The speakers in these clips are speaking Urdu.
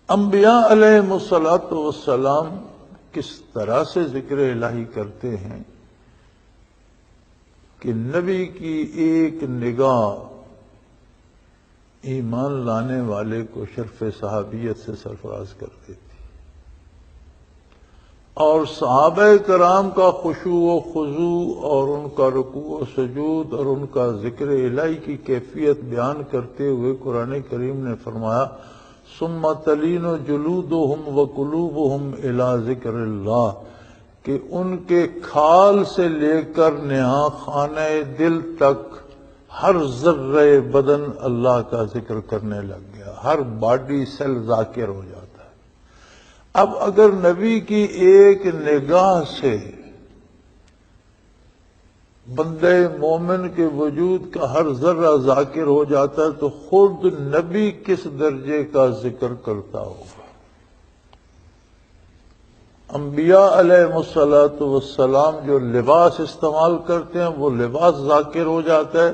انبیاء علیہم الصلوۃ والسلام کس طرح سے ذکر الہی کرتے ہیں کہ نبی کی ایک نگاہ ایمان لانے والے کو شرف صحابیت سے سرفراز کر دیتی، اور صحابہ کرام کا خشوع و خضوع اور ان کا رکوع و سجود اور ان کا ذکر الہی کی کیفیت بیان کرتے ہوئے قرآن کریم نے فرمایا ثم تلین جلودہم وقلوبہم الی ذکر اللہ، کہ ان کے کھال سے لے کر نہا خانہ دل تک ہر ذرہ بدن اللہ کا ذکر کرنے لگ گیا، ہر باڈی سیل ذاکر ہو جاتا ہے۔ اب اگر نبی کی ایک نگاہ سے بندے مومن کے وجود کا ہر ذرہ ذاکر ہو جاتا ہے تو خود نبی کس درجے کا ذکر کرتا ہوگا۔ انبیاء علیہ الصلوۃ والسلام جو لباس استعمال کرتے ہیں وہ لباس ذاکر ہو جاتا ہے،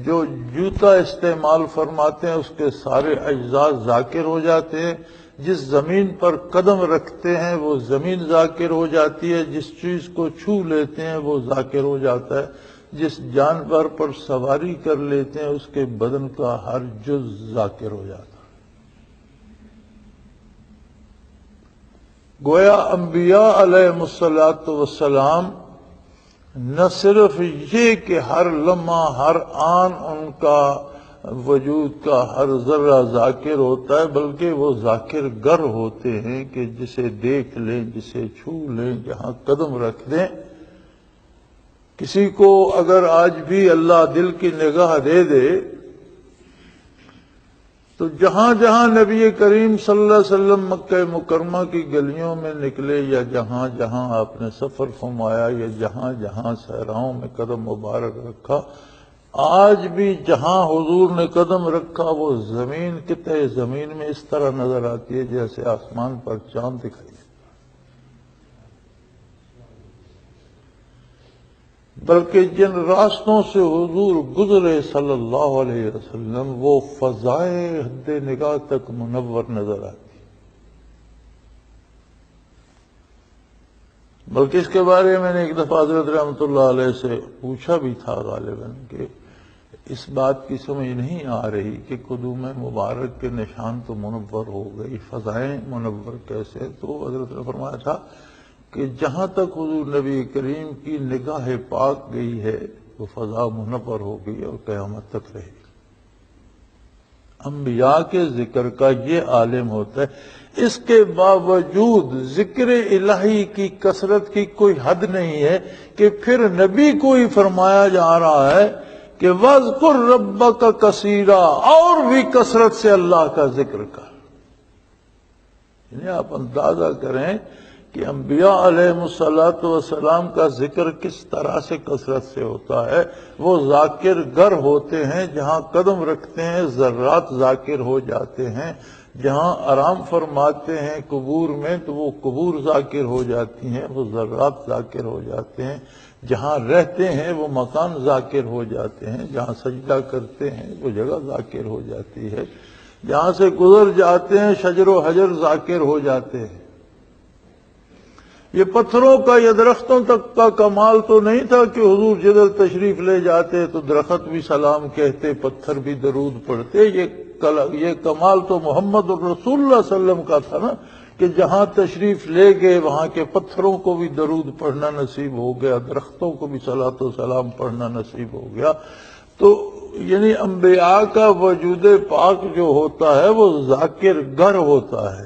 جو جوتا استعمال فرماتے ہیں اس کے سارے اجزاء ذاکر ہو جاتے ہیں، جس زمین پر قدم رکھتے ہیں وہ زمین ذاکر ہو جاتی ہے، جس چیز کو چھو لیتے ہیں وہ ذاکر ہو جاتا ہے، جس جانور پر سواری کر لیتے ہیں اس کے بدن کا ہر جز ذاکر ہو جاتا ہے۔ گویا انبیاء علیہ الصلوۃ والسلام نہ صرف یہ کہ ہر لمحہ ہر آن ان کا وجود کا ہر ذرہ ذاکر ہوتا ہے، بلکہ وہ ذاکر گر ہوتے ہیں کہ جسے دیکھ لیں، جسے چھو لیں، جہاں قدم رکھ دیں۔ کسی کو اگر آج بھی اللہ دل کی نگاہ دے دے تو جہاں جہاں نبی کریم صلی اللہ علیہ وسلم مکہ مکرمہ کی گلیوں میں نکلے، یا جہاں جہاں آپ نے سفر فرمایا، یا جہاں جہاں صحراؤں میں قدم مبارک رکھا، آج بھی جہاں حضور نے قدم رکھا وہ زمین قطع زمین میں اس طرح نظر آتی ہے جیسے آسمان پر چاند دکھائی دیتا۔ بلکہ جن راستوں سے حضور گزرے صلی اللہ علیہ وسلم وہ فضائے حد نگاہ تک منور نظر آتی۔ بلکہ اس کے بارے میں نے ایک دفعہ حضرت رحمۃ اللہ علیہ سے پوچھا بھی تھا غالباً کہ اس بات کی سمجھ نہیں آ رہی کہ قدوم مبارک کے نشان تو منور ہو گئی، فضائیں منور کیسے؟ تو حضرت نے فرمایا تھا کہ جہاں تک حضور نبی کریم کی نگاہ پاک گئی ہے وہ فضا منور ہو گئی اور قیامت تک رہے گی۔ انبیاء کے ذکر کا یہ عالم ہوتا ہے، اس کے باوجود ذکر الہی کی کثرت کی کوئی حد نہیں ہے کہ پھر نبی کو ہی فرمایا جا رہا ہے کہ وَاذْكُرْ رَبَّكَ كَثِيرًا، اور بھی کثرت سے اللہ کا ذکر کر۔ یعنی آپ اندازہ کریں کہ انبیاء علیہ الصلوۃ والسلام کا ذکر کس طرح سے کثرت سے ہوتا ہے۔ وہ ذاکر گر ہوتے ہیں، جہاں قدم رکھتے ہیں ذرات ذاکر ہو جاتے ہیں، جہاں آرام فرماتے ہیں قبور میں تو وہ قبور ذاکر ہو جاتی ہیں، وہ ذرات ذاکر ہو جاتے ہیں، جہاں رہتے ہیں وہ مکان ذاکر ہو جاتے ہیں، جہاں سجدہ کرتے ہیں وہ جگہ ذاکر ہو جاتی ہے، جہاں سے گزر جاتے ہیں شجر و حجر ذاکر ہو جاتے ہیں۔ یہ پتھروں کا یا درختوں تک کا کمال تو نہیں تھا کہ حضور جدھر تشریف لے جاتے تو درخت بھی سلام کہتے، پتھر بھی درود پڑھتے۔ یہ کمال تو محمد الرسول اللہ صلی اللہ علیہ وسلم کا تھا نا، کہ جہاں تشریف لے گئے وہاں کے پتھروں کو بھی درود پڑھنا نصیب ہو گیا، درختوں کو بھی صلاۃ و سلام پڑھنا نصیب ہو گیا۔ تو یعنی انبیاء کا وجود پاک جو ہوتا ہے وہ ذاکر گر ہوتا ہے۔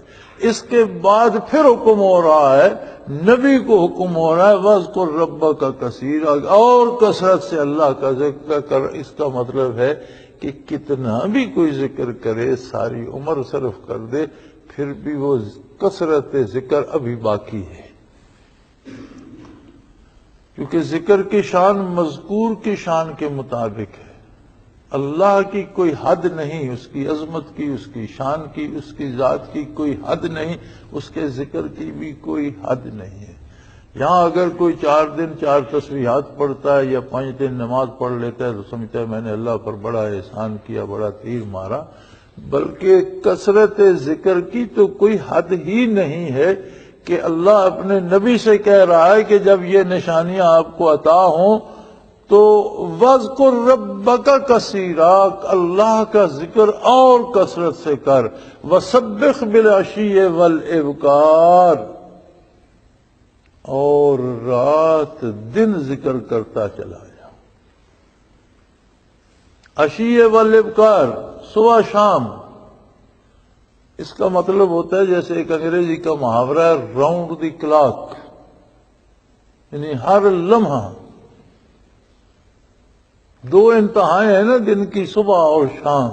اس کے بعد پھر حکم ہو رہا ہے، نبی کو حکم ہو رہا ہے وَاذْكُرْ رَبَّكَ كَثِيرًا، اور کثرت سے اللہ کا ذکر کر۔ اس کا مطلب ہے کہ کتنا بھی کوئی ذکر کرے، ساری عمر صرف کر دے، پھر بھی وہ کثرت ذکر ابھی باقی ہے، کیونکہ ذکر کی شان مذکور کی شان کے مطابق ہے۔ اللہ کی کوئی حد نہیں، اس کی عظمت کی، اس کی شان کی، اس کی ذات کی کوئی حد نہیں، اس کے ذکر کی بھی کوئی حد نہیں ہے۔ یہاں اگر کوئی 4 دن 4 تسبیحات پڑھتا ہے یا 5 دن نماز پڑھ لیتا ہے تو سمجھتا ہے میں نے اللہ پر بڑا احسان کیا، بڑا تیر مارا۔ بلکہ کثرت ذکر کی تو کوئی حد ہی نہیں ہے کہ اللہ اپنے نبی سے کہہ رہا ہے کہ جب یہ نشانیاں آپ کو عطا ہوں تو وَاذْكُرْ رَبَّكَ كَثِيرًا، اللہ کا ذکر اور کثرت سے کر، وَسَبِّحْ بِالْعَشِيِّ وَالْإِبْكَارِ، اور رات دن ذکر کرتا چلا جا۔ عشیہ والابکار، صبح شام، اس کا مطلب ہوتا ہے جیسے ایک انگریزی کا محاورہ ہے راؤنڈ دی کلاک، یعنی ہر لمحہ۔ دو انتہائیں ہیں نا دن کی، صبح اور شام،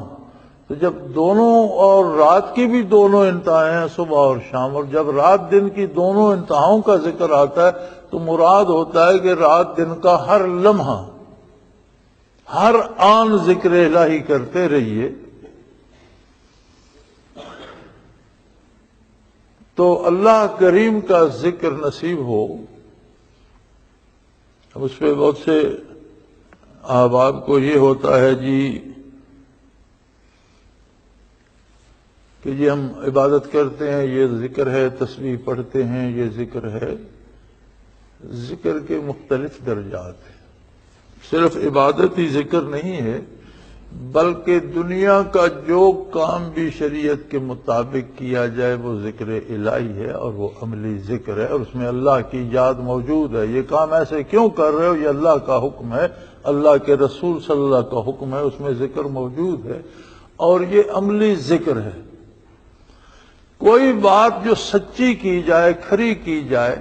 تو جب دونوں، اور رات کی بھی دونوں انتہائیں ہیں صبح اور شام، اور جب رات دن کی دونوں انتہاؤں کا ذکر آتا ہے تو مراد ہوتا ہے کہ رات دن کا ہر لمحہ، ہر آن ذکر الہی کرتے رہیے۔ تو اللہ کریم کا ذکر نصیب ہو۔ اب اس پہ بہت سے احباب کو یہ ہوتا ہے جی کہ جی ہم عبادت کرتے ہیں، یہ ذکر ہے، تسبیح پڑھتے ہیں، یہ ذکر ہے۔ ذکر کے مختلف درجات ہیں، صرف عبادت ہی ذکر نہیں ہے، بلکہ دنیا کا جو کام بھی شریعت کے مطابق کیا جائے وہ ذکر الہی ہے، اور وہ عملی ذکر ہے، اور اس میں اللہ کی یاد موجود ہے۔ یہ کام ایسے کیوں کر رہے ہو، یہ اللہ کا حکم ہے، اللہ کے رسول صلی اللہ کا حکم ہے، اس میں ذکر موجود ہے، اور یہ عملی ذکر ہے۔ کوئی بات جو سچی کی جائے، کھری کی جائے،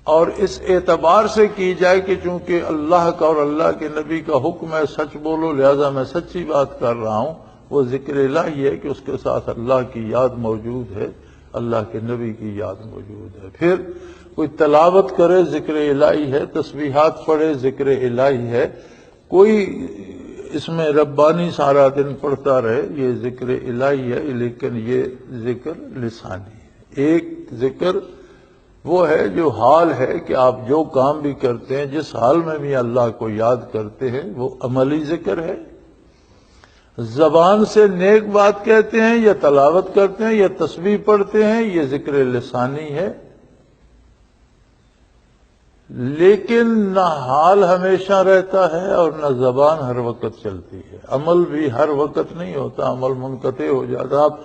اور اس اعتبار سے کی جائے کہ چونکہ اللہ کا اور اللہ کے نبی کا حکم ہے سچ بولو، لہذا میں سچی بات کر رہا ہوں، وہ ذکر الہی ہے کہ اس کے ساتھ اللہ کی یاد موجود ہے، اللہ کے نبی کی یاد موجود ہے۔ پھر کوئی تلاوت کرے، ذکر الہی ہے، تسبیحات پڑھے، ذکر الہی ہے، کوئی اس میں ربانی سارا دن پڑھتا رہے، یہ ذکر الہی ہے، لیکن یہ ذکر لسانی ہے۔ ایک ذکر وہ ہے جو حال ہے کہ آپ جو کام بھی کرتے ہیں، جس حال میں بھی اللہ کو یاد کرتے ہیں، وہ عملی ذکر ہے۔ زبان سے نیک بات کہتے ہیں یا تلاوت کرتے ہیں یا تسبیح پڑھتے ہیں، یہ ذکر لسانی ہے۔ لیکن نہ حال ہمیشہ رہتا ہے اور نہ زبان ہر وقت چلتی ہے، عمل بھی ہر وقت نہیں ہوتا، عمل منقطع ہو جاتا۔ آپ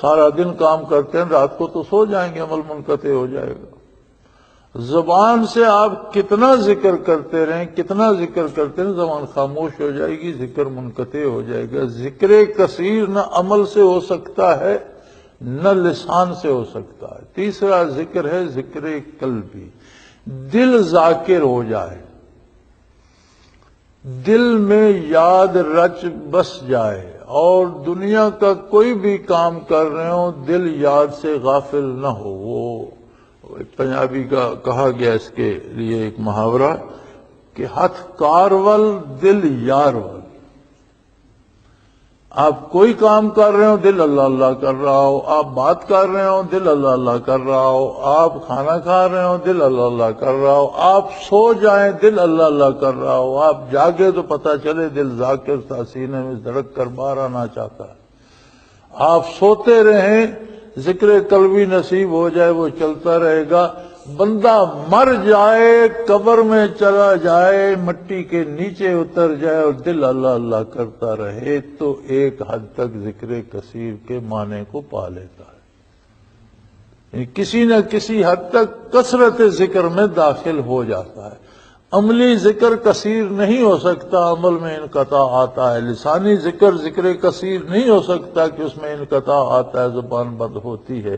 سارا دن کام کرتے ہیں، رات کو تو سو جائیں گے، عمل منقطع ہو جائے گا۔ زبان سے آپ کتنا ذکر کرتے رہیں، کتنا ذکر کرتے ہیں، زبان خاموش ہو جائے گی، ذکر منقطع ہو جائے گا۔ ذکر کثیر نہ عمل سے ہو سکتا ہے نہ لسان سے ہو سکتا ہے۔ تیسرا ذکر ہے ذکر قلبی، دل ذاکر ہو جائے، دل میں یاد رچ بس جائے، اور دنیا کا کوئی بھی کام کر رہے ہوں دل یاد سے غافل نہ ہو۔ وہ پنجابی کا کہا گیا اس کے لیے ایک محاورہ کہ ہاتھ کارول دل یارول۔ آپ کوئی کام کر رہے ہو دل اللہ اللہ کر رہا ہو، آپ بات کر رہے ہو دل اللہ اللہ کر رہا ہو، آپ کھانا کھا رہے ہو دل اللہ اللہ کر رہا ہو، آپ سو جائیں دل اللہ اللہ کر رہا ہو، آپ جاگے تو پتہ چلے دل ذاکر تھا، سینے میں دھڑک کر باہر آنا چاہتا ہے۔ آپ سوتے رہیں، ذکر قلبی نصیب ہو جائے، وہ چلتا رہے گا۔ بندہ مر جائے، قبر میں چلا جائے، مٹی کے نیچے اتر جائے اور دل اللہ اللہ کرتا رہے تو ایک حد تک ذکر کثیر کے معنی کو پا لیتا ہے، یعنی کسی نہ کسی حد تک کثرت ذکر میں داخل ہو جاتا ہے۔ عملی ذکر کثیر نہیں ہو سکتا، عمل میں انقطاع آتا ہے۔ لسانی ذکر ذکر کثیر نہیں ہو سکتا کہ اس میں انقطاع آتا ہے، زبان بند ہوتی ہے۔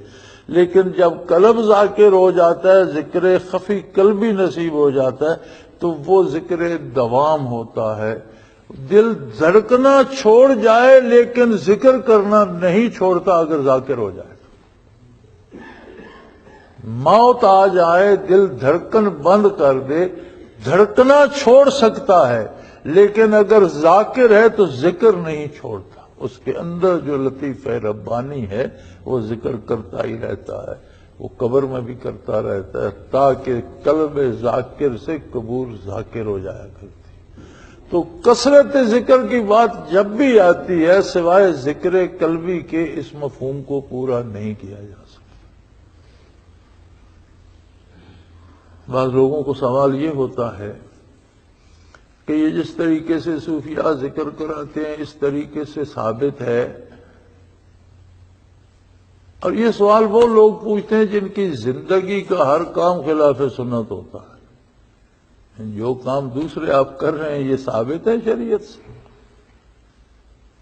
لیکن جب قلب ذاکر ہو جاتا ہے، ذکر خفی قلبی نصیب ہو جاتا ہے، تو وہ ذکر دوام ہوتا ہے۔ دل دھڑکنا چھوڑ جائے لیکن ذکر کرنا نہیں چھوڑتا اگر ذاکر ہو جائے۔ موت آ جائے، دل دھڑکن بند کر دے، دھڑکنا چھوڑ سکتا ہے، لیکن اگر ذاکر ہے تو ذکر نہیں چھوڑتا۔ اس کے اندر جو لطیف ربانی ہے وہ ذکر کرتا ہی رہتا ہے، وہ قبر میں بھی کرتا رہتا ہے، تاکہ قلب ذاکر سے قبور ذاکر ہو جایا کرتی۔ تو کثرت ذکر کی بات جب بھی آتی ہے سوائے ذکر قلبی کے اس مفہوم کو پورا نہیں کیا جا سکتا۔ بعض لوگوں کو سوال یہ ہوتا ہے کہ یہ جس طریقے سے صوفیاء ذکر کراتے ہیں اس طریقے سے ثابت ہے؟ اور یہ سوال وہ لوگ پوچھتے ہیں جن کی زندگی کا ہر کام خلاف سنت ہوتا ہے۔ جو کام دوسرے آپ کر رہے ہیں یہ ثابت ہے شریعت سے،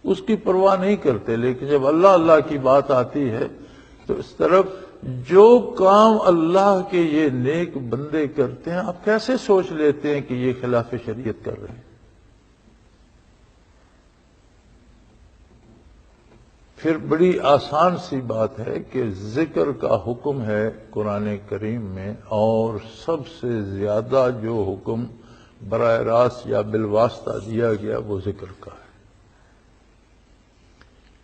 اس کی پرواہ نہیں کرتے، لیکن جب اللہ اللہ کی بات آتی ہے تو اس طرف جو کام اللہ کے یہ نیک بندے کرتے ہیں آپ کیسے سوچ لیتے ہیں کہ یہ خلاف شریعت کر رہے ہیں؟ پھر بڑی آسان سی بات ہے کہ ذکر کا حکم ہے قرآن کریم میں، اور سب سے زیادہ جو حکم براہ راست یا بالواسطہ دیا گیا وہ ذکر کا ہے۔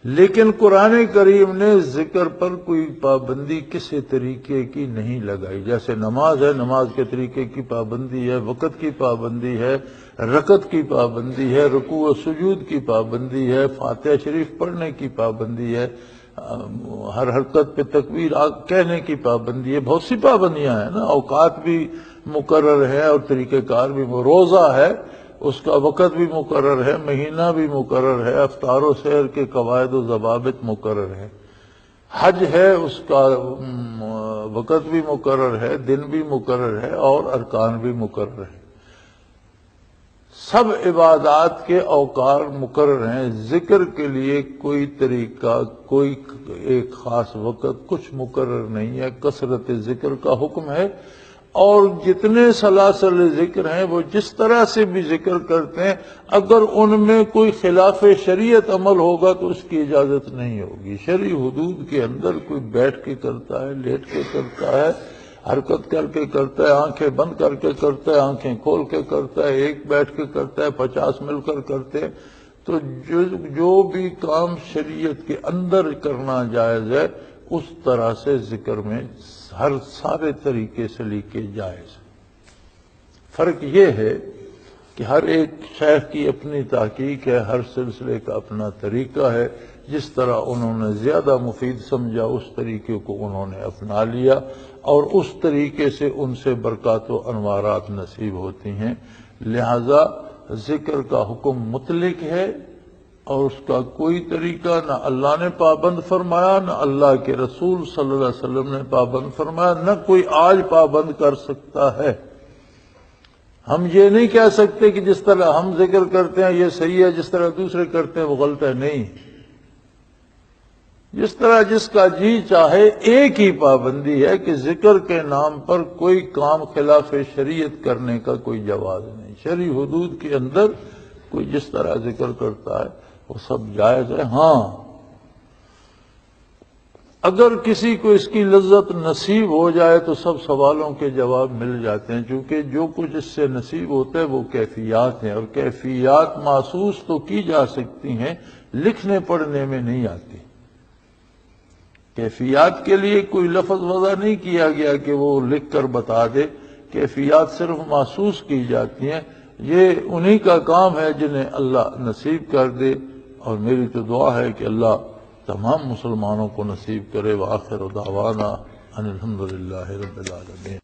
لیکن قرآن کریم نے ذکر پر کوئی پابندی کسی طریقے کی نہیں لگائی۔ جیسے نماز ہے، نماز کے طریقے کی پابندی ہے، وقت کی پابندی ہے، رکعت کی پابندی ہے، رکوع و سجود کی پابندی ہے، فاتحہ شریف پڑھنے کی پابندی ہے، ہر حرکت پہ تکبیر کہنے کی پابندی ہے، بہت سی پابندیاں ہیں نا۔ اوقات بھی مقرر ہے اور طریقہ کار بھی، روزہ ہے اس کا وقت بھی مقرر ہے، مہینہ بھی مقرر ہے، افطار و سحر کے قواعد و ضوابط مقرر ہے، حج ہے اس کا وقت بھی مقرر ہے، دن بھی مقرر ہے اور ارکان بھی مقرر ہے۔ سب عبادات کے اوقات مقرر ہیں، ذکر کے لیے کوئی طریقہ، کوئی ایک خاص وقت کچھ مقرر نہیں ہے۔ کثرت ذکر کا حکم ہے، اور جتنے سلاسل ذکر ہیں وہ جس طرح سے بھی ذکر کرتے ہیں، اگر ان میں کوئی خلاف شریعت عمل ہوگا تو اس کی اجازت نہیں ہوگی۔ شرعی حدود کے اندر کوئی بیٹھ کے کرتا ہے، لیٹ کے کرتا ہے، حرکت کر کے کرتا ہے، آنکھیں بند کر کے کرتا ہے، آنکھیں کھول کے کرتا ہے، ایک بیٹھ کے کرتا ہے، 50 مل کر کرتے ہیں، تو جو بھی کام شریعت کے اندر کرنا جائز ہے اس طرح سے ذکر میں ہر سارے طریقے سے لیکے جائز۔ فرق یہ ہے کہ ہر ایک شیخ کی اپنی تحقیق ہے، ہر سلسلے کا اپنا طریقہ ہے، جس طرح انہوں نے زیادہ مفید سمجھا اس طریقے کو انہوں نے اپنا لیا، اور اس طریقے سے ان سے برکات و انوارات نصیب ہوتی ہیں۔ لہذا ذکر کا حکم مطلق ہے، اور اس کا کوئی طریقہ نہ اللہ نے پابند فرمایا، نہ اللہ کے رسول صلی اللہ علیہ وسلم نے پابند فرمایا، نہ کوئی آج پابند کر سکتا ہے۔ ہم یہ نہیں کہہ سکتے کہ جس طرح ہم ذکر کرتے ہیں یہ صحیح ہے، جس طرح دوسرے کرتے ہیں وہ غلط ہے، نہیں۔ جس طرح جس کا جی چاہے، ایک ہی پابندی ہے کہ ذکر کے نام پر کوئی کام خلاف شریعت کرنے کا کوئی جواز نہیں۔ شرعی حدود کے اندر کوئی جس طرح ذکر کرتا ہے وہ سب جائز ہے۔ ہاں، اگر کسی کو اس کی لذت نصیب ہو جائے تو سب سوالوں کے جواب مل جاتے ہیں، چونکہ جو کچھ اس سے نصیب ہوتا ہے وہ کیفیات ہیں، اور کیفیات محسوس تو کی جا سکتی ہیں، لکھنے پڑھنے میں نہیں آتی۔ کیفیات کے لیے کوئی لفظ وضع نہیں کیا گیا کہ وہ لکھ کر بتا دے، کیفیات صرف محسوس کی جاتی ہیں۔ یہ انہی کا کام ہے جنہیں اللہ نصیب کر دے، اور میری تو دعا ہے کہ اللہ تمام مسلمانوں کو نصیب کرے۔ وآخر دعوانا ان الحمدللہ رب العالمین۔